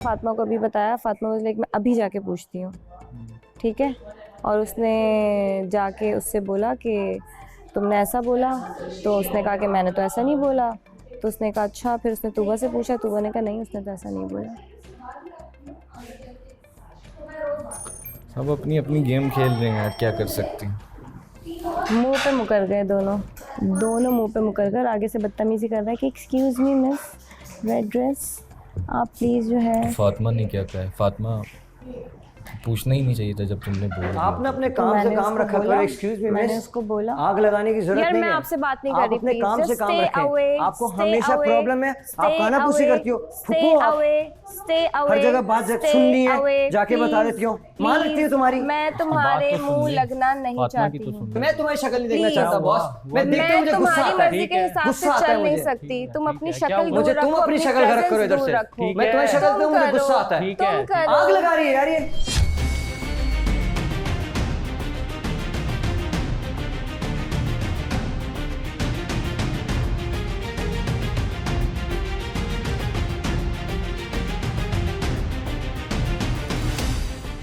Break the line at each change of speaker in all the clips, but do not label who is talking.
फातिमा को अभी बताया, फातिमा वाज लाइक मैं अभी जाके पूछती हूँ, ठीक है। और उसने जाके उससे बोला कि तुमने ऐसा बोला, तो उसने कहा कि मैंने तो ऐसा नहीं बोला। तो उसने कहा अच्छा। फिर उसने तूबा से पूछा, तूबा ने कहा नहीं उसने तो ऐसा नहीं बोला।
सब अपनी अपनी गेम खेल रहे हैं यार, क्या कर सकते हैं।
मुंह पे मुकर गए दोनों मुंह पे मुकर कर आगे से बदतमीजी कर रहा है कि excuse me miss red dress, आप प्लीज जो है।
फातिमा ने क्या कहा है? फातिमा पूछना ही नहीं चाहिए था जब तुमने बोला।
आपने अपने काम से काम रखा करो। एक्सक्यूज मी,
मैंने उसको बोला
आग लगाने की जरूरत
यार
नहीं
मैं
है।
आपसे बात नहीं कर रही,
आप अपने काम से काम रखें। आपको
stay
हमेशा
away,
प्रॉब्लम है, आप खाना पूसी करती हो।
stay
फुप्पू, आप
away,
हर जगह बात सुननी है, जाके बता देती हो। मां लगती है तुम्हारी।
मैं तुम्हारे मुंह लगना नहीं चाहती हूँ।
मैं तुम्हारी शक्ल नहीं देखना चाहता बॉस। मैं देखते मुझे गुस्सा
तुम्हारी
आता है।
मर्जी के हिसाब से चल नहीं सकती। तुम अपनी शक्ल
मुझे
दूर
तुम
रखो,
अपनी शक्ल रख करो इधर से। मैं तुम्हारी शक्ल पे मुझे गुस्सा आता है।
तुम करो।
आग लगा रही है यार ये।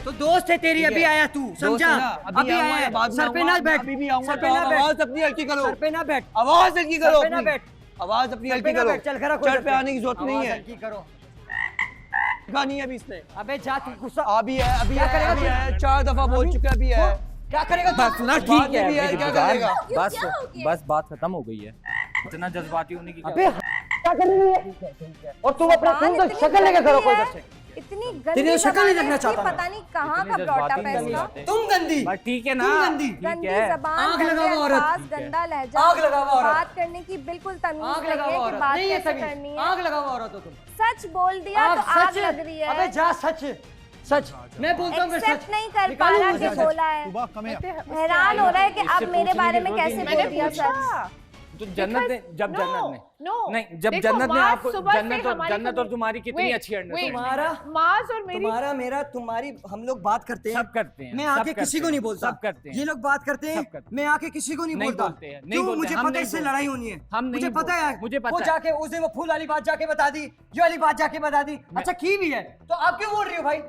तो दोस्त है तेरी, अभी आया तू, समझा? अभी आया। सर पे ना बैठ, सर पे ना बैठ।
आवाज अपनी हल्की करो,
सर पे ना बैठ,
आवाज हल्की करो,
सर पे ना
अपनी
बैठ,
आवाज अपनी
सर
हल्की
पे ना
करो।
बैठ। चल खड़ा
चढ़ पे आने की जरूरत नहीं है।
हल्की करो।
गानी है अभी इसने।
अबे जा तू गुस्सा।
अभी है, अभी
क्या
है,
करेगा
अभी
तू?
है, 4 दफा बोल चुका है, अभी है।
क्या करेगा तू?
बस ना,
बाद
ठीक
में
है
भी है,
मेरी
क्या
बुज़ार,
करेगा?
बस बात खत्म हो गई है। इतना जज्बाती होने की
अबे क्या कर रही है? और तुम अपना तुम तो शक्ल लेके करो कोई इधर से।
इतनी
तेरी
गंदी
शक्ल नहीं
ज़बान
देखना
है
चाहता
इसकी,
मैं।
पता नहीं कहाँ का
इतनी
ब्रॉटअप है
जज्बाती
इसका।
नहीं
तुम गंदी,
बस ठीक है ना,
तुम गंदी।
ठीक
गंदी
है।
जबान,
आग
गंदे
लगाओ औरत।
अल्फाज, गंदा लहजा,
आग लगाओ औरत।
बात करने की बिल्कुल तमीज
आग
नहीं
लगाओ
है कि
औरत।
बात
नहीं है
कैसे
तमीज।
करनी है।
आग लगाओ औरत हो तुम।
सच बोल दिया तो आग लग रही है।
अबे जा, सच सच मैं बोलता हूँ फिर
एक्सेप्ट
सच
नहीं कर पा
निकालूं
रहा
मुझे
कि
सच।
बोला है। हैरान हो रहा है कि अब मेरे बारे में कैसे बोल दिया सच।
तो जन्नत ने जब जन्नत ने नहीं जब
देखो,
जन्नत ने
मार्च
आपको
सुबह से
जन्नत और
हमारी
तुम्हारी कितनी
Wait,
अच्छी अंडर
wait.
तुम्हारा
माज और मेरी
तुम्हारा मेरा तुम्हारी हम लोग बात करते हैं,
सब करते हैं,
मैं
सब
आके
करते
किसी को
हैं,
नहीं बोलता,
सब करते हैं,
ये लोग बात करते हैं,
सब करते हैं।
मैं आके किसी को नहीं
नहीं
बोलता।
बोलते हैं, नहीं
क्यों?
बोलते,
मुझे
हम
पता है
नहीं
इससे
बोलते।
लड़ाई होनी है,
हम नहीं
मुझे पता है।
मुझे पता
वो
है।
जाके उस दिन वो फूल वाली बात जाके बता दी, ये वाली बात जाके बता दी। अच्छा की भी है तो आप क्यों बोल रही हो भाई?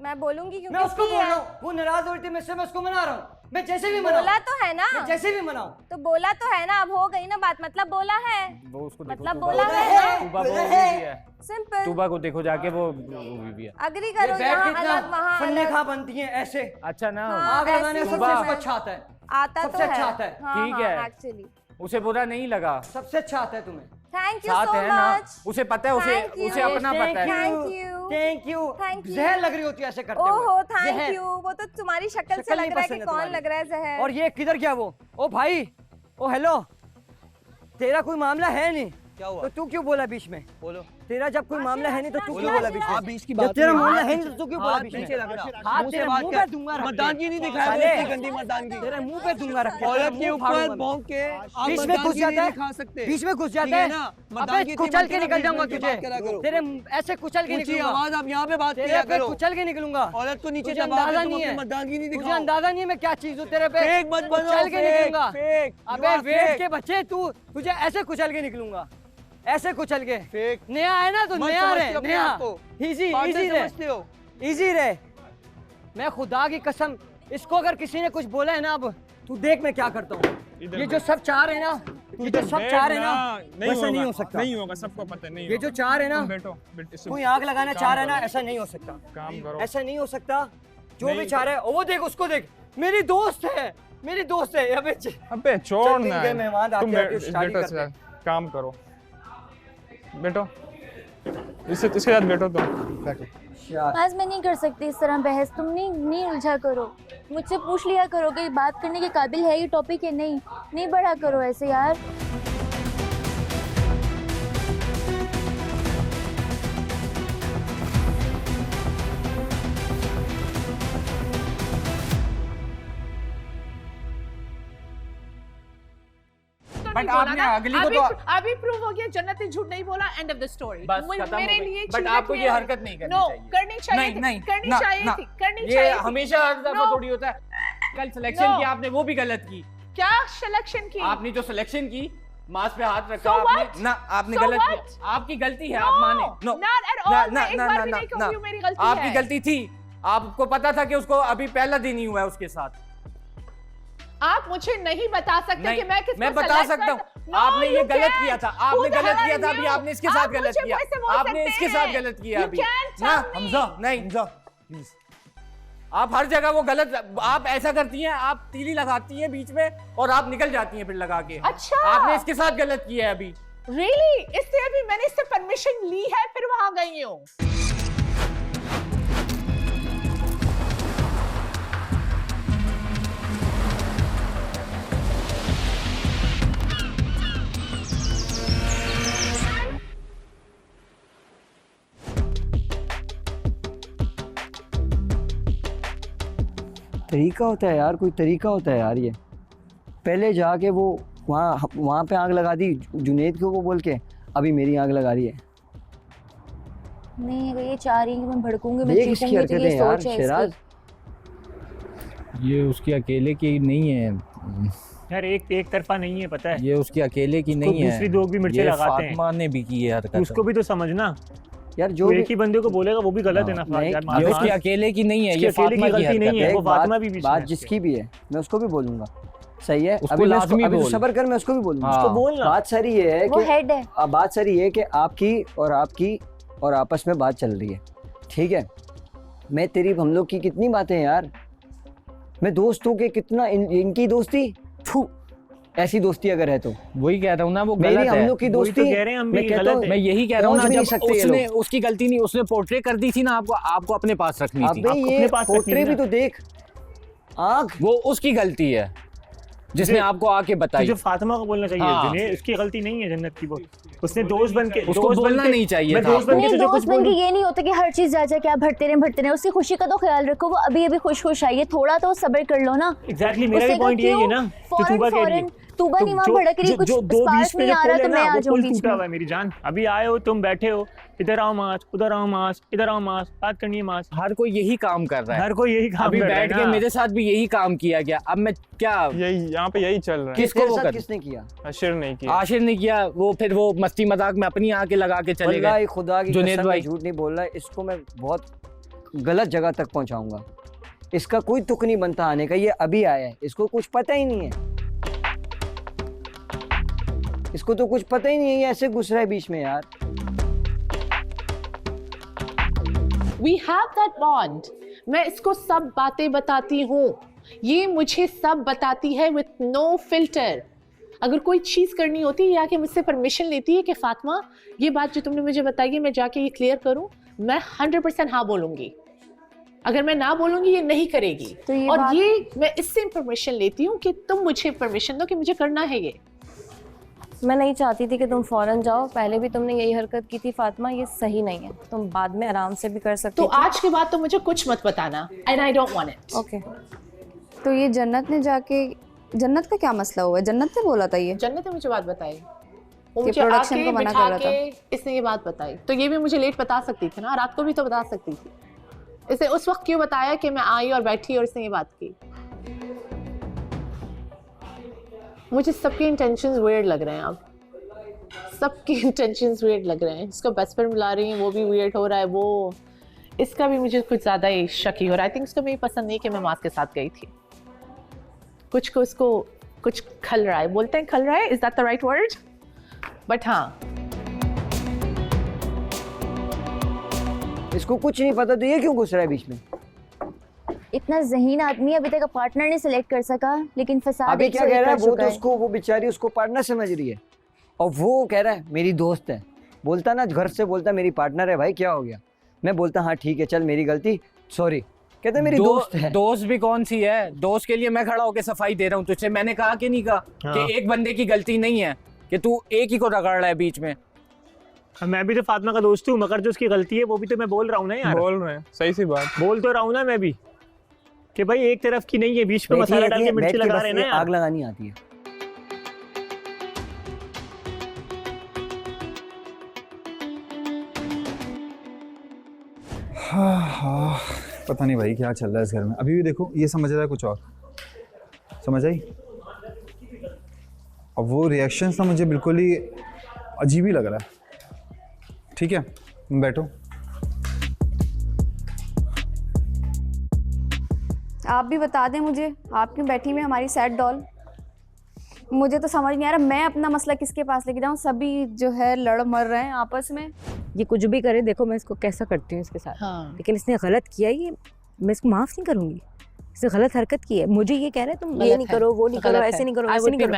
मैं बोलूंगी क्योंकि
मैं उसको
की
बोल
है।
रहा हूँ, वो नाराज हो रही थी मुझसे, मैं उसको मना रहा हूँ। मैं जैसे भी मनाऊं,
बोला तो है ना,
मैं जैसे भी मनाऊं।
तो बोला तो है ना, अब हो गई ना बात, मतलब बोला है,
वो उसको देखो,
मतलब
तूबा
बोला
को-
है ना।
तूबा को वो भी है,
सिंपल।
तूबा को देखो जाके, वो भी है।
अग्री
ये
करो,
बैठ
यहाँ
के
अलग वहाँ
फन्ने
अलग।
खा बनती हैं ऐसे।
अच्छा ना,
हाँ,
आग लगाने
ऐसे
सबसे
ही
इसको
मैं-
अच्छा आता है,
आता तो
सबसे
है।
अच्छा आता है।
हाँ,
ठीक है।
एक्चुअली।
उसे बुरा नहीं लगा,
सबसे अच्छा आता है तुम्हें।
थैंक यू
साथ
सो
है ना,
मच।
उसे पता है, उसे
Thank you.
उसे अपना पता है।
Thank you.
Thank you.
Thank you.
जहर लग रही होती है ऐसे करते हुए।
ओहो थैंक
जहर।
यू। वो तो तुम्हारी शक्ल से
शक्ल
लग
नहीं
रहा है कि
पसंद है
कौन
तुम्हारी।
लग रहा है जहर।
और ये किधर गया वो? ओ भाई, ओ हेलो, तेरा कोई मामला है नहीं,
क्या हुआ?
तो तू क्यों बोला बीच में?
बोलो।
तेरा जब कोई मामला है नहीं तो तू
बोलो।
क्यों बोला बीच में?
आप बीच की
जब
बात
तेरा
नहीं है।
मामला है नहीं तो तू क्यों बोला
हाथ
बीच में?
नीचे लग रहा।
हाथ
मुंह से
तेरे
बात
मुंह
कर।
पे दूंगा रख के।
मर्दानगी नहीं दिखाया,
साले,
इतनी गंदी मर्दानगी।
तेरे मुंह पे दूंगा रख के।
औरत के
मुंह
ऊपर
फाड़ूंगा मैं।
भौंक के आप
बीच में घुस
मर्दानगी
जाता
नहीं
है,
दिखा सकते।
बीच में घुस
ठीक
जाता
है
है
ना?
अबे
मर्दानगी इतनी
कुचल के
मत
निकल
करो,
जाऊंगा
बीच में
तुझे,
बात करा करो।
तेरे ऐसे कुचल के
ऊंची
निकलूंगा,
आवाज आप यहाँ पे बात
तेरे
किया
पे
करो।
कुचल के निकलूंगा।
औरत को नीचे
तुझे
दबा के
अंदाजा
तुम
नहीं
अपनी
है,
मर्दानगी नहीं
तुझे
दिखाओ।
अंदाजा नहीं है मैं क्या चीज हूँ तेरे पे।
फेक मत बनो,
कुचल के
फेक,
निकलूंगा।
फेक। You
अबे
are
वेट
fake।
के बच्चे, तू तुझे ऐसे कुचल के निकलूंगा, ऐसे कुचल के।
फेक।
नया है ना तो
मत
नया
समझते
रहे,
हो अपने
नया
आप को।
इजी
पागल
इजी रहे,
समझते हो।
इजी रहे। मैं खुदा की कसम, इसको अगर किसी ने कुछ बोला है ना, अब तू देख मैं क्या करता हूँ। ये जो सब चाह रहे हैं ना, ये जो सब चाह रहे हैं ना, वैसा नहीं हो सकता।
नहीं होगा, सबको पता है, नहीं
ये जो चाह रहे हैं ना,
बैठो बेटे,
कोई आग लगाना चाह रहा है ना, ऐसा नहीं हो सकता,
काम करो।
ऐसा नहीं हो सकता। जो
नहीं
भी चाह रहा है, वो देख, उसको देख, मेरी दोस्त है, मेरी दोस्त है। अबे
अबे छोड़
चल,
ना,
दिन के मेहमान आते
तुम
हैं, शादी
बैठो,
करते हैं।
काम करो, बैठो, इसके साथ बैठो तुम।
आज मैं नहीं कर सकती इस तरह बहस, तुम नहीं उलझा करो, मुझसे पूछ लिया करो कि बात करने के काबिल है ये टॉपिक या नहीं बढ़ा करो ऐसे यार।
बट आपने अगली को तो
अभी प्रूव हो गया, जन्नत ने झूठ नहीं बोला, एंड ऑफ द स्टोरी।
बस खत्म
मेरे
हो गई।
लिए
बट आपको ये हरकत नहीं करनी
नो
चाहिए।
करनी चाहिए
नहीं
थी,
नहीं
करनी
ना,
चाहिए
ना,
थी, करनी
ये
चाहिए थी।
हमेशा हर दफा
No.
थोड़ी होता है। कल सिलेक्शन
No.
की आपने, वो भी गलत की।
क्या सिलेक्शन की?
आपने जो सिलेक्शन की मांस पे हाथ रखा
So
आपने
what?
ना, आपने
So
गलत
what?
किया, आपकी गलती है,
No,
आप माने। No,
not at all. मैं एक बार भी नहीं कहूंगी मेरी गलती
आपकी
है।
गलती थी, आपको पता था कि उसको अभी पहला दिन ही हुआ है उसके साथ।
आप मुझे नहीं बता सकते
नहीं,
कि मैं किसको
मैं बता
select
सकता हूँ।
No,
आपने ये
you
गलत
can't.
किया था,
Who
आपने
the
गलत
hell
किया
are
था, अभी
you?
आपने इसके साथ
आप
गलत
मुझे
किया,
वैसे बोल
आपने
सकते
इसके साथ
हैं।
गलत किया
You
अभी
can't
ना।
tell me.
हमजा नहीं, हमजा प्लीज, आप हर जगह वो गलत, आप ऐसा करती हैं, आप तीली लगाती हैं बीच में और आप निकल जाती हैं फिर लगा के।
अच्छा।
आपने इसके साथ गलत किया है अभी।
Really? इसलिए अभी मैंने इससे परमिशन ली है फिर वहां गई हूँ।
तरीका होता है यार, कोई तरीका होता है यार। ये पहले जाके वो वहाँ पे आग लगा दी जुनेद को वो बोल के, अभी मेरी आग लगा रही है।
नहीं, अगर ये चाह रही है कि मैं भड़कूंगी, मैं
देख इसकी
चीखूंगी, तो ये
हरकतें यार
सोच है
शेराज।
इसकी।
ये उसकी अकेले की नहीं है
यार, एक तरफा नहीं है, पता है।
ये उसकी अकेले की नहीं है,
दूसरी लोग भी मिर्चें
ये
लगाते हैं।
फातिमा ने भी की है हरकत।
उसको भी तो समझना
यार, जो
एक ही बंदे को बोलेगा वो भी गलत है ना।
नहीं,
यार,
ये उसकी अकेले की नहीं है,
उसकी
ये
अकेले की
फातिमा की
गलती नहीं
हरकत
है,
है।
वो
एक
फातिमा भी बीच में
बात
है
जिसकी भी है मैं उसको भी बोलूंगा, सही है।
उसको
अभी मैं
लाजमी
अभी तो
बोल।
सबर कर, मैं उसको भी बोलूंगा।
हाँ।
उसको बोलना।
बात सारी ये है
वो
कि
हेड है।
अब बात सारी ये है कि आपकी और आपस में बात चल रही है, ठीक है। मैं तेरी हम लोग की कितनी बातें हैं यार, मैं दोस्तों के कितना इनकी दोस्ती, थू, ऐसी दोस्ती अगर है तो
वही कह रहा हूँ ना, वो
मेरी
गलत
हम
है।
लोग की
वही तो
दोस्ती
कह रहे हैं हम भी
मैं कहता
गलत
हूँ
है।
मैं यही कह रहा हूँ
पहुंच
ना,
भी नहीं
जब
सकते ये
उसने
लोग।
उसकी गलती नहीं, उसने पोर्ट्रे कर दी थी ना, आपको अपने पास रखनी थी।
अबे
आपको
ये
अपने पास रखनी
पोर्ट्रे
है
भी
ना।
तो देख, आँख
वो उसकी गलती है जिसने आपको आके बताई।
जो फातिमा को बोलना चाहिए,
हाँ।
जिन्हें उसकी गलती नहीं है जन्नत की। वो उसने दोस्त बन के,
उसको बोलना नहीं चाहिए
मैं
था।
दोस्त बन के
नहीं,
तुझे कुछ
दोस्त बन के
बोलूं।
ये नहीं होता कि हर चीज जा क्या भरते रहे। उसकी खुशी का तो ख्याल रखो, वो अभी अभी खुश खुश आई है, थोड़ा तो सब्र कर लो ना।
एग्जैक्टली, मेरा
उसने
भी
कहा,
पॉइंट यही है ना, जो
फौरन
तूबा कह रही है।
तूबा नहीं वहाँ भड़क रही, कुछ
जो दो
स्पार्क
बीच में
नहीं
जो
आ रहा
पुल है
तो मैं
ना,
आ
वो
जाऊँ
पुल
बीच
टूटा
में।
हुआ है मेरी जान। अभी आए हो तुम, बैठे हो, इधर आओ मास, उधर आओ मास, इधर आओ मास, बात करनी है मास।
हर कोई यही काम कर रहा है,
हर कोई यही काम
अभी
कर रहा है
बैठ के
ना।
मेरे साथ भी यही काम किया गया। अब मैं क्या,
यही यहाँ पे यही चल रहा है।
किसको
तेरे
वो
साथ
कर,
किसने किया?
अशिर नहीं किया।
आशिर ने किया, वो फिर वो मस्ती मजाक में अपनी आके लगा के चले गए।
वल्लाही खुदा की
जुनैद
कसम, मैं
भाई।
झूठ नहीं बोल रहा, इसको मैं बहुत गलत जगह तक पहुंचाऊंगा। इसका कोई तुक नहीं बनता आने का, ये अभी आया है, इसको कुछ पता ही नहीं है। इसको तो कुछ पता ही नहीं है, ये ऐसे घुस रहा है बीच में यार।
We have that bond. मैं इसको सब बातें बताती हूँ, ये मुझे सब बताती है with no filter. अगर कोई चीज़ करनी होती है या कि मुझसे परमिशन लेती है कि फातिमा ये बात जो तुमने मुझे बताई है मैं जाके ये क्लियर करूँ, मैं 100% हाँ बोलूँगी। अगर मैं ना बोलूँगी ये नहीं करेगी।
तो ये
और
बात-
ये मैं इससे परमिशन लेती हूँ कि तुम मुझे परमिशन दो कि मुझे करना है ये।
मैं नहीं चाहती थी कि तुम फौरन जाओ, पहले भी तुमने यही हरकत की थी फातिमा, ये सही नहीं है। तुम बाद में आराम से भी कर सकती
तो
थी।
आज के बाद तो मुझे कुछ मत बताना, and I don't want it.
Okay.
तो ये जन्नत ने जाके, जन्नत का क्या मसला हुआ है? जन्नत ने बोला था ये
जन्नत ने मुझे बात बताई, वो
कि
मुझे
प्रोडक्शन
आके
को मना
बिठा
कर रहा
के इसने ये बात बताई। तो ये भी मुझे लेट बता सकती थी ना, रात को भी तो बता सकती थी। इसने उस वक्त क्यों बताया कि मैं आई और बैठी और इसने ये बात की? मुझे सबके इंटेंशंस वियर्ड लग रहे हैं अब, सबके इंटेंशंस वियर्ड लग रहे हैं। इसको बेस्ट फ्रेंड बुला रही है, वो भी वियर्ड हो रहा है। वो इसका भी मुझे कुछ ज़्यादा ही शकी हो रहा है। आई थिंक इसको मेरी पसंद नहीं कि मैं मास के साथ गई थी। कुछ को इसको कुछ खल रहा है, बोलते हैं खल रहा है, is that the right word? But हाँ,
इसको कुछ नहीं पता तो ये क्यों घुस रहा है बीच में?
इतना ज़हीन आदमी अभी तक पार्टनर नहीं सिलेक्ट कर सका, लेकिन फसाद
अभी
एक
क्या
से
कह
एक
रहा है
कर
वो,
चुका
तो
है।
उसको वो बेचारी उसको पार्टनर समझ रही है, और वो कह रहा है मेरी दोस्त है। बोलता ना घर से, बोलता मेरी पार्टनर है। भाई क्या हो गया? मैं बोलता हाँ ठीक है चल मेरी गलती, सॉरी। कहते मेरी दोस्त है।
दोस्त भी कौन सी है? दोस्त के लिए मैं खड़ा होकर सफाई दे रहा हूँ तुझसे। मैंने कहा कि नहीं कहा कि एक बंदे की गलती नहीं है कि तू एक ही को रगड़ रहा है बीच में।
मैं भी तो फातिमा का दोस्त हूँ, मगर जो उसकी गलती है वो भी तो मैं बोल रहा हूँ ना यार।
बोल रहे हैं, सही सी बात।
बोल तो रहा हूँ ना मैं भी कि भाई एक तरफ की नहीं है, बीच में मसाला डाल के मिर्ची लगा रहे हैं ना यार।
आग लगानी आती है।
हाँ, पता नहीं भाई क्या चल रहा है इस घर में। अभी भी देखो ये समझ रहा है कुछ और, समझ आई? और वो रिएक्शन ना मुझे बिल्कुल ही अजीब ही लग रहा है। ठीक है बैठो।
आप भी बता दें मुझे, आप क्यों बैठी में हमारी सैड डॉल? मुझे तो समझ नहीं आ रहा मैं अपना मसला किसके पास लेके जाऊँ। सभी जो है लड़ मर रहे हैं आपस में।
ये कुछ भी करे, देखो मैं इसको कैसा करती हूँ इसके साथ।
हाँ।
लेकिन इसने गलत किया, ये मैं इसको माफ़ नहीं करूँगी। इसने गलत हरकत की है, मुझे ये कह रहा है तुम ये नहीं करो, वो नहीं करो, ऐसे नहीं करो, ऐसे नहीं करो।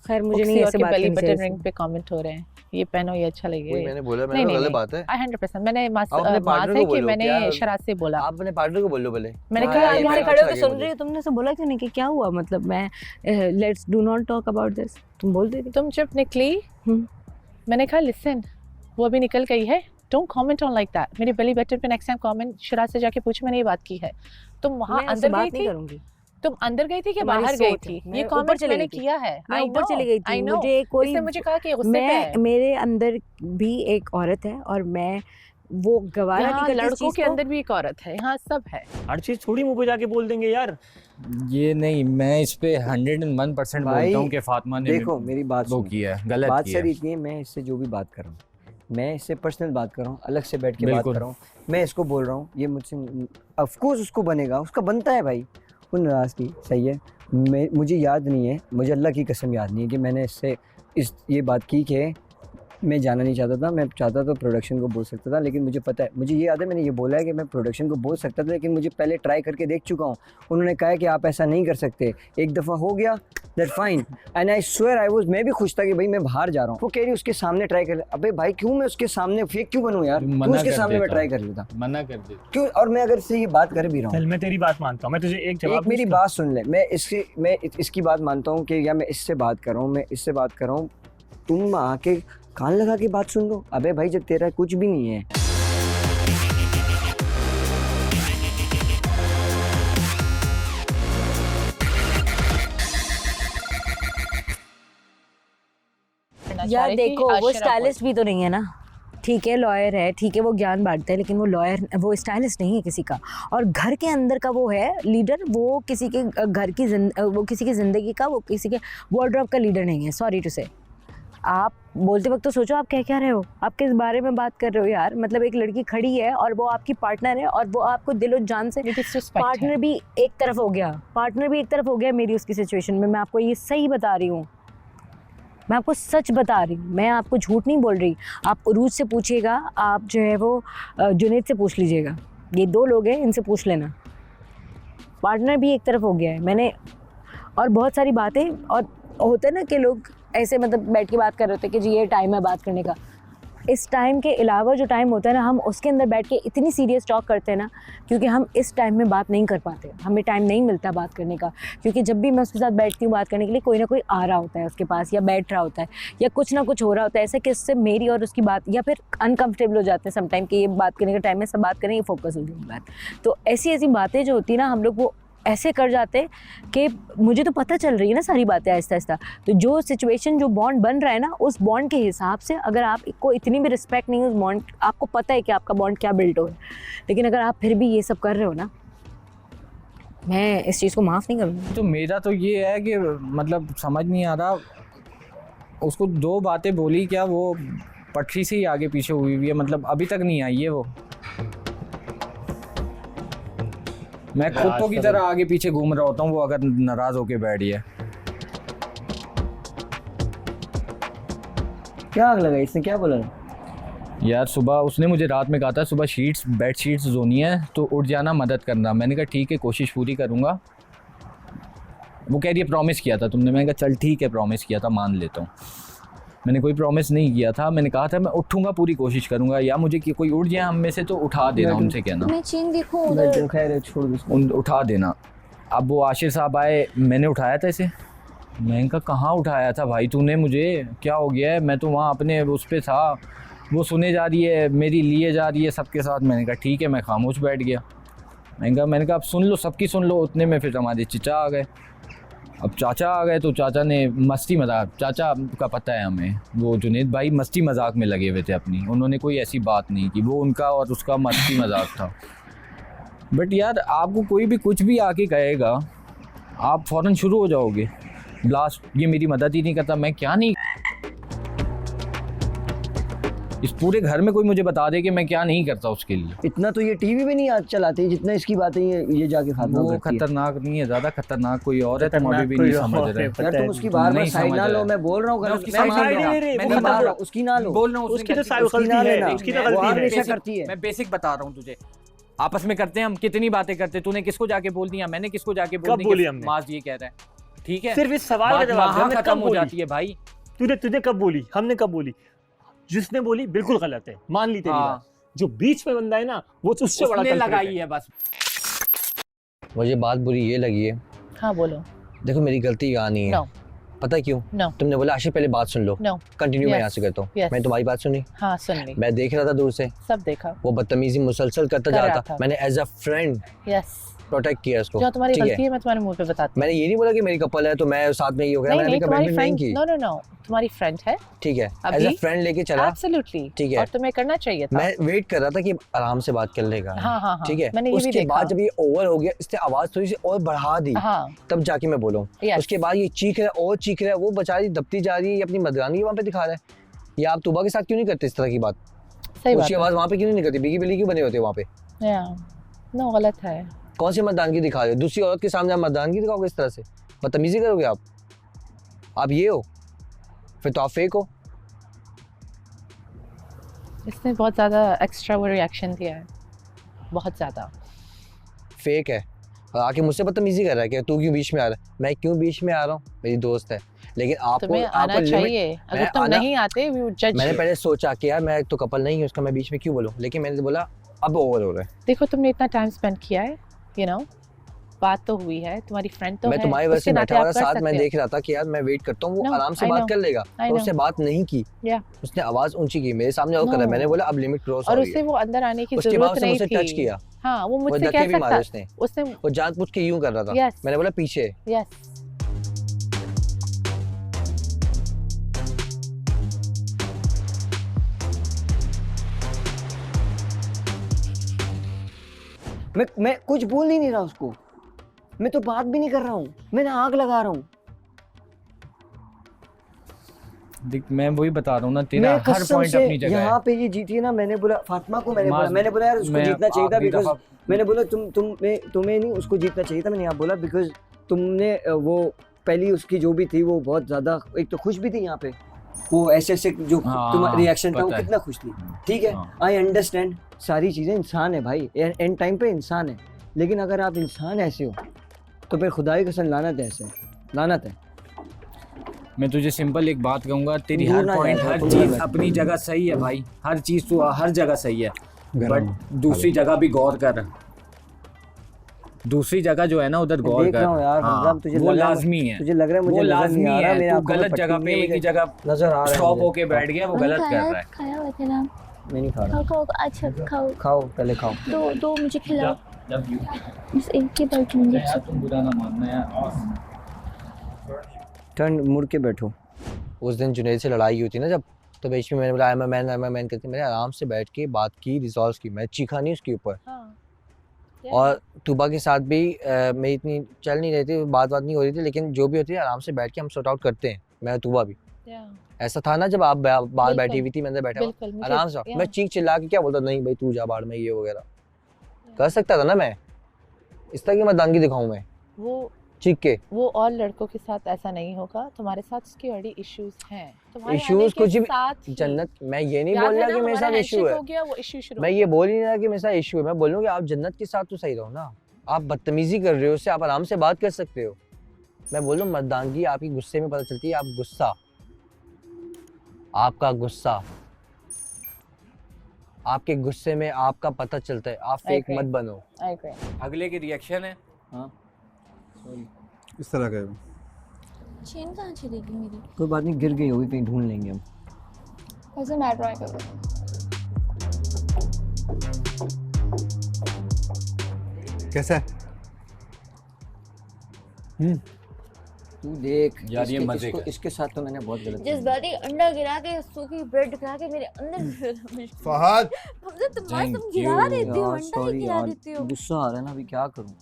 खैर मुझे नहीं ऐसे बात करनी चाहिए।
रिंग पे कमेंट हो रहे हैं, ये पहनो ये अच्छा लगेगा।
मैंने बोला मैंने गलत बात है।
100% मैंने
आप अपने पार्टनर को बोलो,
मैंने
क्या-
शराज से बोला।
आप अपने पार्टनर को बोलो पहले।
मैंने
हाँ,
कहा
ये
यहाँ
अच्छा
खड़े होकर
लगे
सुन
मुझे।
रही हो, तुमने से बोला क्यों नहीं कि क्या हुआ, मतलब मैं let's do not talk about this, तुम बोल देती।
तुम जब निकली मैंने कहा लिसन, वो अभी निकल गई है, don't comment on like that. मेरे बेली बटन पे नेक्स्ट टाइम कमेंट शराज से जाके पूछ, मैंने ये बात की है। तुम वहाँ
मैं ऐसे
अंदर
बात
गई
नहीं
थी,
करूंगी।
तुम अंदर गई थी कि
तुम्हारी
बाहर गई
सोच है।
थी?
मैं
ये
ऊपर
कमेंट
चली
मैंने
गई थी।
किया है।
मैं
I
ऊपर
know,
चली गई
I
थी,
know।
मुझे कोई
इसने मुझे कहा कि गुस्से पे है।
मैं मेरे अंदर भी एक औरत है और मैं वो गवारा नहीं
यहाँ
करती इस
लड़कों
चीज़
के
को।
अंदर भी एक औरत है, यहाँ सब है।
हर चीज थोड़ी मुंह पे जाके बोल देंगे यार।
ये नहीं, मैं इस पे 101%
भाई,
बोलता हूँ कि फातिमा ने
देखो मेरी बात
वो
सुनो।
किया है, गलत
बात
किया
सर
है।
इतनी है, मैं इससे जो भी बात कर रहा हूँ, मैं इससे पर्सनल बात कर रहा हूँ, अलग से बैठ के बात
बिल्कुल।
कर रहा हूँ। मैं इसको बोल रहा हूँ, ये मुझसे ऑफ कोर्स उसको बनेगा, उसका बनता है भाई। वो नाराज़ की सही है, मुझे याद नहीं है, मुझे अल्लाह की कसम याद नहीं है कि मैंने इससे ये बात की कि मैं जाना नहीं चाहता था। मैं चाहता तो प्रोडक्शन को बोल सकता था, लेकिन मुझे पता है, मुझे ये याद है मैंने ये बोला है कि मैं प्रोडक्शन को बोल सकता था, लेकिन मुझे पहले ट्राई करके देख चुका हूँ। उन्होंने कहा है कि आप ऐसा नहीं कर सकते, एक दफ़ा हो गया that fine, and I swear मैं भी खुश था कि भाई मैं बाहर जा रहा हूँ। वो कह रही उसके सामने ट्राई कर। अबे भाई क्यों मैं उसके सामने फेक क्यों बनूँ यार? क्यों उसके सामने मैं ट्राई कर लेता?
मना कर देता
क्यों? और मैं अगर से ये बात कर भी रहा हूँ,
चल मैं तेरी बात मानता हूँ, मैं तुझे एक जवाब
एक मेरी बात सुन ले। मैं इसकी बात मानता हूँ कि या मैं इससे बात कर रहा हूँ, मैं इससे बात कर रहा हूँ, तुम आके कान लगा के बात सुन लो। अबे भाई जब तेरा कुछ भी नहीं है,
यार देखो वो स्टाइलिस्ट भी तो नहीं है ना, ठीक है लॉयर है, ठीक है वो ज्ञान बांटता है, लेकिन वो लॉयर, वो स्टाइलिस्ट नहीं है किसी का। और घर के अंदर का वो है लीडर, वो किसी के घर की वो किसी की ज़िंदगी का, वो किसी के वार्डरोब का लीडर नहीं है। सॉरी टू से। आप बोलते वक्त तो सोचो आप क्या रहे हो, आप किस बारे में बात कर रहे हो यार। मतलब एक लड़की खड़ी है और वो आपकी पार्टनर है और वो आपको दिलो जान से, पार्टनर भी एक तरफ हो गया, मेरी उसकी सिचुएशन में। मैं आपको ये सही बता रही हूँ, मैं आपको सच बता रही हूँ, मैं आपको झूठ नहीं बोल रही। आप उरूज से पूछिएगा, आप जो है वो जुनैद से पूछ लीजिएगा, ये 2 लोग हैं, इनसे पूछ लेना। पार्टनर भी एक तरफ हो गया है मैंने। और बहुत सारी बातें, और होता है ना कि लोग ऐसे मतलब बैठ के बात कर रहे होते हैं कि जी ये टाइम है बात करने का। इस टाइम के अलावा जो टाइम होता है ना, हम उसके अंदर बैठ के इतनी सीरियस टॉक करते हैं ना, क्योंकि हम इस टाइम में बात नहीं कर पाते, हमें टाइम नहीं मिलता बात करने का। क्योंकि जब भी मैं उसके साथ बैठती हूँ बात करने के लिए, कोई ना कोई आ रहा होता है उसके पास, या बैठ रहा होता है, या कुछ ना कुछ हो रहा होता है ऐसा कि उससे मेरी और उसकी बात, या फिर अनकम्फर्टेबल हो जाते हैं समटाइम कि ये बात करने का टाइम है, सब बात करेंगे, फोकस हो जाएगी बात। तो ऐसी बातें जो होती है ना, हम लोग वो ऐसे कर जाते कि मुझे तो पता चल रही है ना सारी बातें आहिस्ता आहिस्ता। तो जो सिचुएशन, जो बॉन्ड बन रहा है ना, उस बॉन्ड के हिसाब से अगर आपको इतनी भी रिस्पेक्ट नहीं है उस बॉन्ड, आपको पता है कि आपका बॉन्ड क्या बिल्ड हो है, लेकिन अगर आप फिर भी ये सब कर रहे हो ना, मैं इस चीज़ को माफ़ नहीं करूँगी।
तो मेरा तो ये है कि मतलब समझ नहीं आ रहा, उसको 2 बातें बोली क्या, वो पटरी से ही आगे पीछे हुई है, मतलब अभी तक नहीं आई है वो। मैं कुत्तों की तरह आगे पीछे घूम रहा होता हूँ, वो अगर नाराज होके बैठ गया।
क्या आग लगा इसने, क्या बोला?
यार सुबह उसने मुझे रात में कहा था सुबह बेड शीट्स धोनी है तो उठ जाना, मदद करना। मैंने कहा ठीक है, कोशिश पूरी करूँगा। वो कह रही है प्रॉमिस किया था तुमने। मैंने कहा चल ठीक है, प्रॉमिस किया था, मान लेता हूँ। मैंने कोई प्रॉमिस नहीं किया था, मैंने कहा था मैं उठूंगा, पूरी कोशिश करूंगा, या मुझे कोई उठ जाए हम में से तो उठा देना, उनसे कहना
मैं चीन देखूं उधर,
खैर छोड़ दो,
उठा देना। अब वो आशिर साहब आए, मैंने उठाया था इसे। मैंने कहा कहाँ उठाया था भाई तूने, मुझे क्या हो गया है, मैं तो वहाँ अपने उस पर था। वो सुने जा रही है, मेरी लिए जा रही है सबके साथ। मैंने कहा ठीक है, मैं खामोश बैठ गया। मैंने कहा अब सुन लो, सबकी सुन लो। उतने में फिर हमारे चचा आ गए। अब चाचा आ गए तो चाचा ने मस्ती मजाक, चाचा का पता है हमें, वो जुनैद भाई मस्ती मजाक में लगे हुए थे अपनी, उन्होंने कोई ऐसी बात नहीं की, वो उनका और उसका मस्ती मजाक था। बट यार आपको कोई भी कुछ भी आके कहेगा, आप फ़ौरन शुरू हो जाओगे। लास्ट ये मेरी मदद ही नहीं करता, मैं क्या नहीं, इस पूरे घर में कोई मुझे बता दे कि मैं क्या नहीं करता उसके लिए।
इतना तो ये टीवी में नहीं आज चलाते जितना इसकी बातें ये जाके फातिमा
वो
करती है।
खतरनाक नहीं है, ज्यादा खतरनाक कोई और है, तुम अभी भी नहीं समझ रहे।
यार तुम उसकी बार-बार साइड ना लो, मैं बोल रहा हूँ
उसकी साइड
नहीं मार रहा हूँ, उसकी ना लो,
बोल रहा हूँ
उसकी तो साइड गलती है, उसकी तो
वो
गलती
हमेशा
है।
करती है।
मैं बेसिक बता रहा हूँ तुझे, आपस में करते हैं हम, कितनी बातें करते, तूने किसको जाके बोल दिया, मैंने किसको जाके बोल
कब
दिया
बोली
कि
हमने?
माज ये कह रहा है, ठीक है,
सिर्फ इस सवाल का
बात
जवाब
वहाँ
हमने
खत्म
कब
हो
बोली?
जाती है भाई।
तुझे कब बोली, हमने कब बोली? जिसने बोली बिल्कुल गलत है, मान ली तेरी बात। जो बीच में बंदा है ना वो उससे बड़ा
उसने
culprit
लगाई है बस।
मुझे बात बुरी ये लगी है,
हाँ बोलो।
देखो मेरी गलती यहाँ नहीं है।
No.
पता है क्यों?
No.
तुमने बोला आशिफ पहले बात सुन लो।
No.
कंटिन्यू मैं
Yes.
यहाँ से करता हूँ।
Yes.
मैं तुम्हारी बात सुनी,
हाँ सुन ली,
मैं देख रहा था दूर से,
सब देखा।
वो बदतमीजी मुसलसल करता
कर
जा
रहा
रहा
था।
था, मैंने as a friend
yes,
protect किया उसको।
जो तुम्हारी
ठीक
गलती है मैं तुम्हारे मुंह पे बताती हूँ।
मैंने ये नहीं बोला कि मेरी कपल है तो मैं साथ में ये हो गया,
नहीं
मैंने
नहीं, तुम्हारी
कमिटमेंट नहीं
फ्रेंड,
की।
नो नो नो, तुम्हारी फ्रेंड है,
ठीक है, एज
अभी
अ फ्रेंड लेके चला,
एब्सोल्युटली,
ठीक है,
और तुम्हें करना चाहिए था।
मैं वेट कर रहा था कि आराम से बात कर लेगा।
हाँ हाँ हाँ,
ठीक है,
मैंने ये भी
उसके
देखा।
बाद जब ये ओवर हो गया, इसने आवाज थोड़ी सी और बढ़ा दी,
हाँ,
तब जाके मैं बोलूँ।
Yes.
उसके बाद ये चीख रहा है और चीख रहा है, वो बेचारी दबती जा रही है, ये अपनी मर्दानगी वहाँ पे दिखा रहा है। या आप तुबा के साथ क्यों नहीं करते इस तरह की बात?
सही बात
उसकी
है।
आवाज वहाँ पे क्यों नहीं करती? बिगी बिली क्यों बने होते वहाँ पे?
नो गलत है।
कौन सी मर्दानगी दिखा रहे हो? दूसरी औरत के सामने आप मर्दानगी दिखाओगे इस तरह से? बदतमीजी करोगे आप ये हो, फिर तो आप फेक हो।
इसने बहुत ज़्यादा एक्स्ट्रा वो रिएक्शन दिया है, बहुत ज़्यादा
फेक है और आके मुझसे बदतमीजी कर रहा है कि तू क्यों बीच में आ रहा है। मैं क्यों बीच में आ रहा हूँ? मेरी दोस्त है, लेकिन आपको
तुम्हें आना
आपको
चाहिए।
लिमिट,
अगर तुम नहीं आते वी वुड जज।
मैंने पहले सोचा कि यार मैं तो कपल नहीं हूँ, उसका मैं बीच में क्यों बोलूँ, लेकिन मैंने बोला अब ओवर हो रहा है।
देखो तुमने इतना टाइम स्पेंड किया है, यू नो, बात तो हुई है, तुम्हारी फ्रेंड तो
मैं
है,
तुम्हारी वजह से
उसके नाते
बैठा हुआ
आप कर
साथ,
सकते
मैं
हो।
देख रहा था कि यार मैं वेट करता हूँ, वो
No,
आराम से
I
बात
know,
कर लेगा,
I
तो उसने
know.
बात नहीं की,
Yeah.
उसने आवाज ऊंची की मेरे सामने और कर रहा है।
No.
मैंने बोला अब लिमिट क्रॉस हो
और
रही
उसे
है।
वो अंदर आने की
उसके बाद
जरूरत
उसने
नहीं
मुझसे
थी।
टच किया,
हाँ, वो
वो
मुझसे
धक्के
कह
भी मारे
सकता,
उसने, वो जानबूझ के यूं कर रहा था।
Yes.
मैंने बोला पीछे।
यस,
मैं कुछ बोल ही नहीं रहा उसको, मैं तो बात भी नहीं कर रहा हूँ, मैंने आग लगा रहा हूँ।
देख मैं वही बता रहा हूँ ना, तेरा
मैं
हर
कसम
पॉइंट
से
अपनी जगह
यहाँ
है।
पे ये जीती है ना, मैंने बोला फातिमा को, मैंने
माज-
बोला यार उसको
मैं
जीतना चाहिए था,
आखिरी
बिकॉज
दफा-
मैंने बोला तुम्हें नहीं, उसको जीतना चाहिए था। मैंने यहाँ बोला बिकॉज तुमने वो पहली उसकी जो भी थी वो बहुत ज्यादा, एक तो खुश भी थी यहाँ पे, वो ऐसे जो
हाँ,
तुम रिएक्शन था वो
पता है।
कितना खुश थी। ठीक है, आई अंडरस्टैंड, सारी चीजें, इंसान है भाई, एंड टाइम पे इंसान है, लेकिन अगर आप इंसान ऐसे हो तो फिर खुदा की कसम लानत है, ऐसे लानत है।
मैं तुझे सिंपल एक बात कहूंगा, तेरी
दूर
हर
ना
पॉइंट,
जाए,
हर
दूर
चीज
ना
अपनी जगह सही है भाई, हर चीज तो हर जगह सही है, बट दूसरी जगह भी गौर कर, दूसरी जगह जो है ना उधर गौर
देख
कर।
रहा हूँ यार,
हाँ,
हमजा, तुझे
वो
लग रहा है-
लाजमी है,
तुझे लग रहा है मुझे
वो
नजर
लाजमी
नहीं आ रहा,
है।
मेरी
तू
आंखों में
गलत
पट्टी
जगह
नहीं
पे
है,
एक ही
मुझे
जगह
नजर आ रहा है
स्टॉप
मुझे।
होके बैठ गया, वो गलत कर रहा है।
खाया हुआ था ना,
मैं नहीं खा
खाओ
रहा।
खाओ, अच्छा खाओ,
खाओ पहले खाओ।
दो मुझे खिलाओ,
जब यू
बस एक के बार मुझे।
यार तुम बुरा ना मानना यार।
टर्न मुड़ के बैठो।
उस दिन जुनैद से लड़ाई हुई थी ना जब, तो बीच में मैंने बोला आई एम अ मैन करके मैंने आराम से बैठ के बात की, रिजॉल्व की, मैं चीखा नहीं उसके ऊपर। और तुबा के साथ भी मेरी इतनी चल नहीं रही थी, बात नहीं हो रही थी, लेकिन जो भी होती है आराम से बैठ के हम सॉर्ट आउट करते हैं, मैं तुबा भी। ऐसा था ना जब आप बाहर बैठी हुई थी, मैं अंदर बैठा हुआ आराम से, मैं चीख चिल्ला के क्या बोलता, नहीं भाई तू जा बाहर में, ये वगैरह कर सकता था ना मैं, इस तरह की मर्दानगी दिखाऊं मैं
वो
चीख के।
वो और लड़कों के साथ ऐसा नहीं होगा, तुम्हारे साथ उसकी ऑलरेडी इश्यूज हैं, तुम्हारे
इश्यूज
आने
कुछ
के
भी
साथ ही-
जन्नत, मैं ये नहीं
याद
बोल
है
रहा
ना,
कि मेरे साथ
हमारा
इशू
handshake
है,
हो गया, वो issue शुरू
मैं
हो
ये बोल ही नहीं रहा कि मेरे साथ इशू है, मैं बोल रहा हूँ कि आप जन्नत के साथ तो सही रहो ना, आप बदतमीजी कर रहे हो, उससे आप आराम से बात कर सकते हो। मैं बोल रहा हूँ मर्दानगी आपकी गुस्से में पता चलती है, आप गुस्सा, आपका गुस्सा, आपके गुस्से में आपका पता चलता है, आप फेक मत बनो।
I agree.
अगले की रिएक्शन है,
हाँ
इस तरह का है वो।
चेन कहाँ चली गई मेरी?
कोई बात नहीं, गिर गई होगी कहीं, ढूंढ लेंगे हम।
वैसे मैं ट्राई करूँ।
कैसा है?
तू देख
यार ये मजे का।
इसके साथ तो मैंने बहुत गलत
जिस बात अंडा गिरा के सूखी ब्रेड खा के मेरे अंदर
फहद
हमसे तुम
Thank
तुम गिरा
you.
देती हो,
यार
अंडा ही
सॉरी
गिरा
यार,
देती हो।
गुस्सा आ रहा है ना, अभी क्या करूं।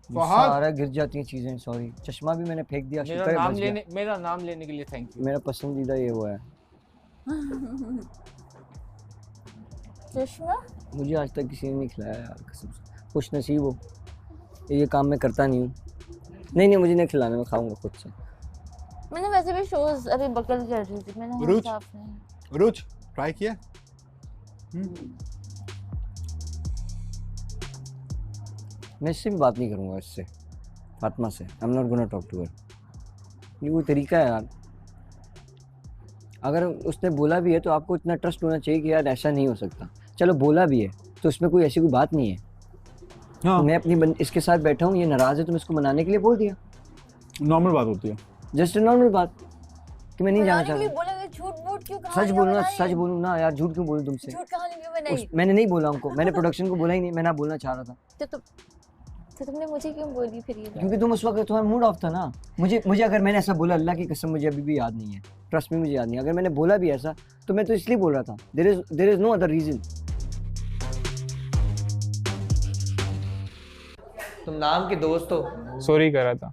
सारा गिर जाती हैं चीजें। सॉरी, चश्मा भी मैंने फेंक दिया।
मेरा नाम लेने के लिए थैंक यू।
मेरा पसंदीदा ये हुआ है।
चश्मा
मुझे आज तक किसी ने नहीं खिलाया यार, कसम से। खुश नसीब हो, ये काम मैं करता नहीं हूँ। नहीं मुझे नहीं खिलाना, मैं खाऊंगा खुद से।
मैंने वैसे भी शोज अभी बकल कर रही थी, मैंने हाथ साफ नहीं।
रुच ट्राई किया?
मैं इससे भी बात नहीं करूँगा, इससे फातिमा से। I am not gonna talk to her. ये कोई तरीका है यार? अगर उसने बोला भी है तो आपको इतना ट्रस्ट होना चाहिए कि यार ऐसा नहीं हो सकता। चलो बोला भी है तो उसमें कोई ऐसी कोई बात नहीं है। हाँ। मैं अपनी इसके साथ बैठा हूँ, ये नाराज़ है तो मैं इसको मनाने के लिए बोल दिया।
नॉर्मल बात होती है,
जस्ट नॉर्मल बात कि मैं नहीं जाना चाहता।
बोला झूठ क्यों कहा?
सच बोलूँ ना यार, झूठ क्यों बोलूँ तुमसे?
झूठ कहानी क्यों बनाई?
मैंने नहीं बोला उनको, मैंने प्रोडक्शन को बोला ही नहीं, मैं ना बोलना चाह रहा था।
तो तुमने मुझे क्यों बोली फिर ये?
क्योंकि तुम उस वक्त तुम्हारा मूड ऑफ था ना। मुझे अगर मैंने ऐसा बोला, अल्लाह की कसम मुझे अभी भी याद नहीं है, ट्रस्ट में मुझे याद नहीं है। अगर मैंने बोला भी ऐसा तो मैं तो इसलिए बोल रहा था। There is no other reason.
तुम नाम के दोस्त हो?
सॉरी कर रहा था।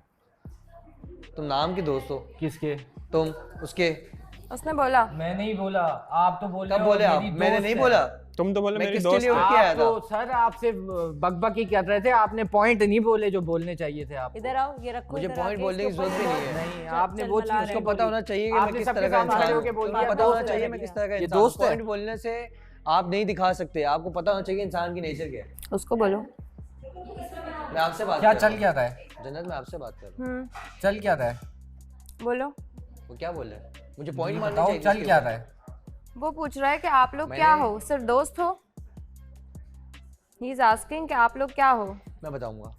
तुम नाम के दोस्त हो?
किसके?
तुम उसके?
उसने बोला।
मैं नहीं बोला, आप तो बोले।
कब बोले आप? मैंने नहीं बोला।
तुम तो बोले मेरी
किसके
दोस्त
लिए
है।
उठ के आया
आप
था?
तो सर आपसे बकबक ही कर रहे थे, आपने पॉइंट नहीं बोले जो बोलने चाहिए थे आप।
इधर आओ, ये रखो।
मुझे पॉइंट बोलने की जरूरत भी नहीं है।
नहीं, आपने वो चीज
उसको पता होना चाहिए कि मैं किस तरह का इंसान हूं। पता होना चाहिए मैं किस तरह का इंसान हूं। पॉइंट बोलने से आप नहीं दिखा सकते, आपको पता होना चाहिए इंसान की नेचर क्या है।
उसको बोलो।
मैं आपसे बात
क्या
कर
चल क्या रहा है?
जन्नत, मैं आपसे बात कर रहा हूं।
चल क्या रहा है?
बोलो।
वो क्या बोल रहे हैं? मुझे पॉइंट मानना
बताओ,
चाहिए।
चल क्या रहा है?
वो पूछ रहा है कि आप लोग क्या हो, सिर्फ दोस्त हो? ही इज आस्किंग कि आप लोग क्या हो।
मैं बताऊंगा।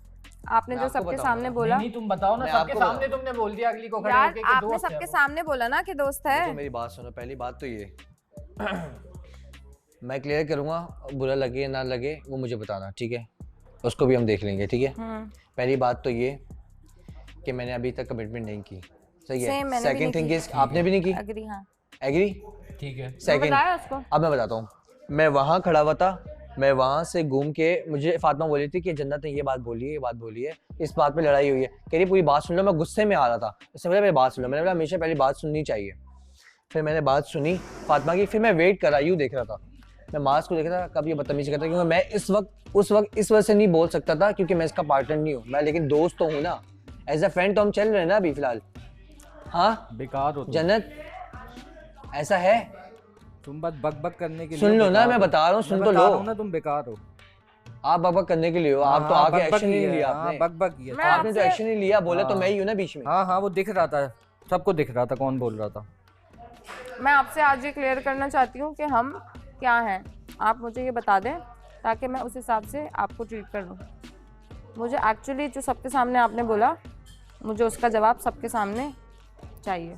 आपने जो सबके सामने बोला।
नहीं तुम बताओ ना, सबके सामने तुमने बोल दिया, अगली को खड़े
यार
होके कि
आपने
दोस्त है
सबके
वो।
सामने बोला ना कि दोस्त है।
तो मेरी बात सुनो, पहली बात तो ये मैं क्लियर करूंगा, बुरा लगे या ना लगे वो मुझे बताना, ठीक है? उसको भी हम देख लेंगे, ठीक है? पहली बात तो ये कि मैंने अभी तक कमिटमेंट नहीं की, सही है? सेकंड थिंग इज आपने भी नहीं की।
एग्री? हाँ
एग्री,
ठीक है।
सेकंड अब मैं बताता हूँ। मैं वहाँ खड़ा हुआ था, मैं वहाँ से घूम के, मुझे फातिमा बोली थी कि जन्नत ने ये बात बोली है, ये बात बोली है, इस बात पे लड़ाई हुई है। कह रही पूरी बात सुन लो। मैं गुस्से में आ रहा था, उससे पहले मेरी बात सुन लो। मैंने बोला हमेशा पहली बात सुननी चाहिए। फिर मैंने बात सुनी फातिमा की, फिर मैं वेट करा, यूँ देख रहा था, मैं मास्क को देख रहा था कब ये बदतमीजी करता, क्योंकि मैं उस वक्त इस वजह से नहीं बोल सकता था क्योंकि मैं इसका पार्टनर नहीं हूँ मैं, लेकिन दोस्त तो हूँ ना, एज अ फ्रेंड तो हम चल रहे हैं ना अभी फिलहाल। हाँ
बेकार हो
जन्नत, ऐसा है।
तुम बस बकबक करने के लिए
सुन लो ना, मैं बता रहा हूँ, सुन तो लो
ना, तुम बेकार हो।
आप बकबक करने के लिए हो, आप तो आगे एक्शन ही नहीं लिया आपने।
बकबक किया
आपने तो एक्शन नहीं लिया, बोले तो मैं ही हूँ ना बीच में।
हाँ वो दिख रहा था, सबको दिख रहा था कौन बोल रहा था।
मैं आपसे आज ये क्लियर करना चाहती हूँ कि हम क्या हैं। आप मुझे ये बता दें ताकि मैं उस हिसाब से आपको ट्रीट कर लूँ। मुझे एक्चुअली जो सबके सामने आपने बोला, मुझे उसका जवाब सबके सामने चाहिए।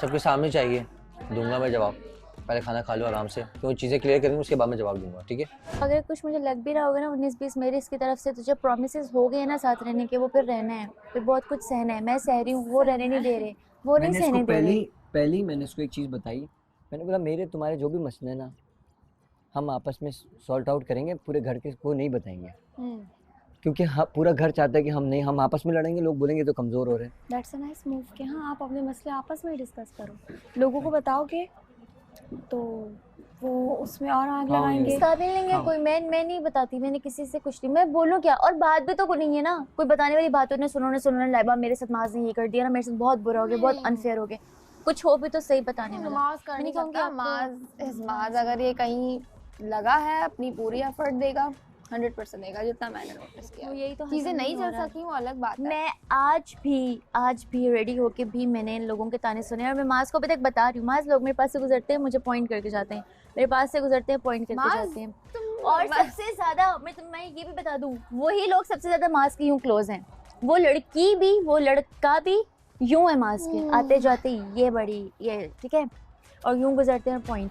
सबके सामने चाहिए, दूंगा मैं जवाब। पहले खाना खा लो आराम से, क्योंकि चीज़ें क्लियर करेंगे उसके बाद मैं जवाब दूंगा, ठीक है?
अगर कुछ मुझे लग भी रहा होगा ना 19-20 मेरी इसकी तरफ से, तो जब प्रॉमिसेस हो गए ना साथ रहने के, वो फिर रहना है, फिर बहुत कुछ सहना है। मैं सह रही हूँ, वो रहने नहीं दे रहे, वो नहीं सहने दे रहे।
पहले ही मैंने उसको एक चीज़ बताई, मैंने बोला मेरे तुम्हारे जो भी मसले हैं ना, हम आपस में सॉल्ट आउट करेंगे, पूरे घर के को नहीं बताएंगे। क्योंकि पूरा घर चाहता है कि हम आपस में लड़ेंगे, लोग बोलेंगे तो कमज़ोर हो रहे हैं।
दैट्स अ नाइस मूव कि हाँ आप अपने मसले आपस में डिस्कस करो, लोगों को बताओगे तो वो उसमें और आग लगाएंगे।
काबिल नहीं है कोई। मैं नहीं बताती, मैंने किसी से कुछ नहीं, मैं बोलूँ क्या? और बात भी तो कोई नहीं है ना, कोई बताने वाली बात नहीं। सुनो लाइबा मेरे साथ माज ने ये कर दिया ना, मेरे साथ बहुत बुरा हो गया, बहुत अनफेयर हो गया। कुछ हो भी तो सही बताने वाला।
नहीं कहूँगी माज अगर ये कहीं लगा है अपनी पूरी एफर्ट देगा, 100% देगा, जितना मैंने नोटिस किया।
यही तो
चीज़ें नहीं चल सकी वो अलग बात है।
मैं आज भी रेडी होके भी मैंने इन लोगों के ताने सुने, और मैं माज को अभी तक बता रही हूँ। माज लोग मेरे पास से गुजरते हैं, मुझे पॉइंट करके जाते हैं, मेरे पास से गुजरते हैं, पॉइंट करके जाते हैं। और सबसे ज्यादा मैं ये भी बता दूँ, वही लोग सबसे ज्यादा माज के यूँ क्लोज हैं। वो लड़की भी वो लड़का भी यूँ है माज के, आते जाते ये बड़ी ये, ठीक है, और यूँ गुजरते हैं पॉइंट।